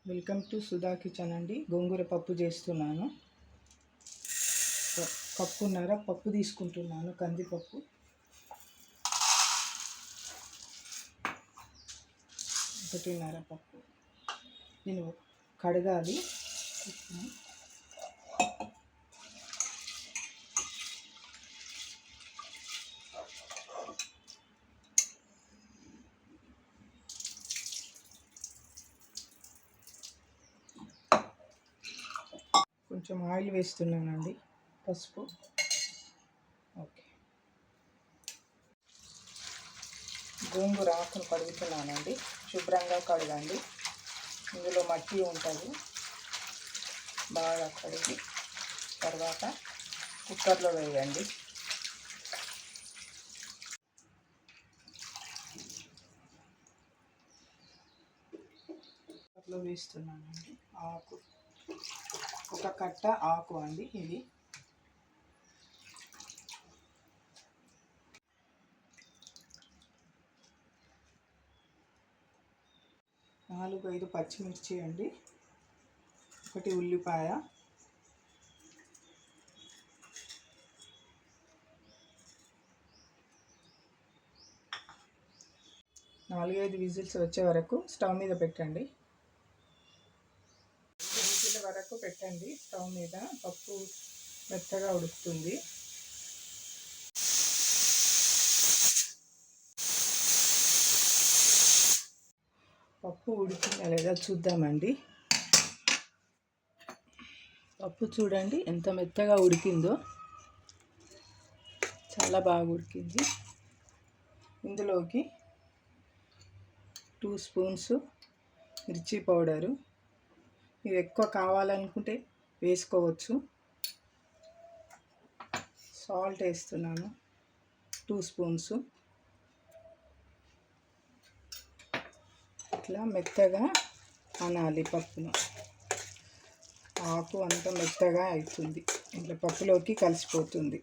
Welcome to Sudha kitchen అండి. గోంగూర పప్పు చేస్తున్నాను. కప్పున్నర పప్పు తీసుకుంటున్నాను, కందిపప్పు. ఒకటిన్నర పప్పు. నేను కడగాలి. కొంచెం ఆయిల్ వేస్తున్నానండి, పసుపు. ఓకే, గోంగూర ఆకును కడుగుతున్నానండి. శుభ్రంగా కడగండి, ఇందులో మట్టి ఉంటుంది. బాగా కడిగి తర్వాత కుక్కర్లో వేయండి. కుక్కర్లో వేస్తున్నానండి. ఆకు ఒక కట్ట ఆకు అండి ఇది. నాలుగు ఐదు పచ్చిమిర్చి అండి, ఒకటి ఉల్లిపాయ, నాలుగైదు విజిల్స్ వచ్చే వరకు స్టవ్ మీద పెట్టండి. విజిల్ వరకు పెట్టండి స్టవ్ మీద. పప్పు మెత్తగా ఉడుకుతుంది. పప్పు ఉడికిందా లేదా చూద్దామండి. పప్పు చూడండి ఎంత మెత్తగా ఉడికిందో, చాలా బాగా ఉడికింది. ఇందులోకి 2 స్పూన్స్ మిర్చి పౌడరు. మీరు ఎక్కువ కావాలనుకుంటే వేసుకోవచ్చు. సాల్ట్ వేస్తున్నాను 2 స్పూన్స్. ఇట్లా మెత్తగా అనాలి పప్పును. ఆకు అంతా మెత్తగా అవుతుంది, ఇట్లా పప్పులోకి కలిసిపోతుంది.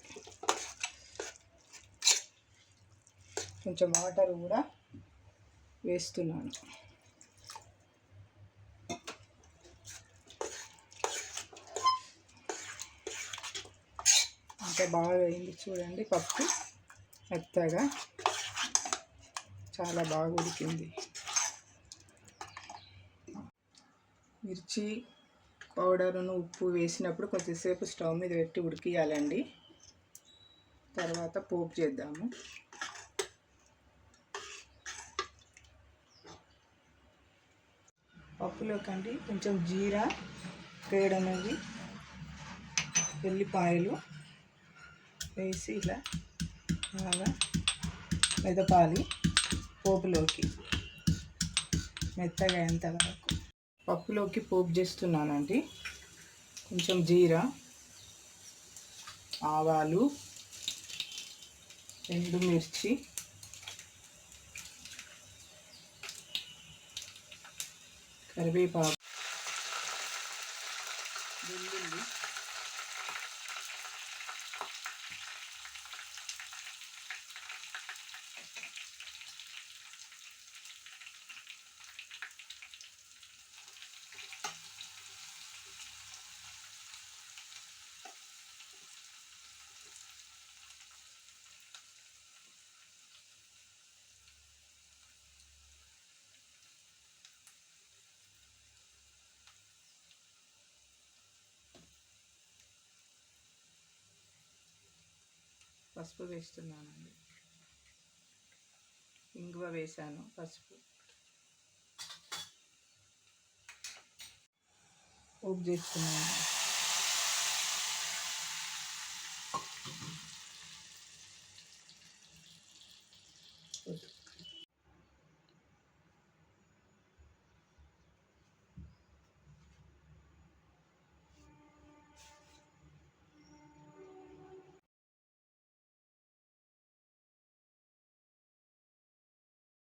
కొంచెం వాటర్ కూడా వేస్తున్నాను. అంటే బాగా అయింది చూడండి. పప్పు మెత్తగా చాలా బాగా ఉడికింది. మిర్చి పౌడరును ఉప్పు వేసినప్పుడు కొద్దిసేపు స్టవ్ మీద పెట్టి ఉడికియాలండి. తర్వాత పోపు చేద్దాము. పప్పులోకండి కొంచెం జీరా, పేడనవి, వెల్లిపాయలు వేసి ఇలా బాగా మెదపాలి పోపులోకి, మెత్తగా అయ్యేంత వరకు. పప్పులోకి పోపు చేస్తున్నానండి. కొంచెం జీరా, ఆవాలు, ఎండుమిర్చి, కరివేపాకు, వెల్లుల్లి, పసుపు వేస్తున్నానండి. ఇంగువ వేసాను, పసుపు. పోపు చేస్తున్నాను.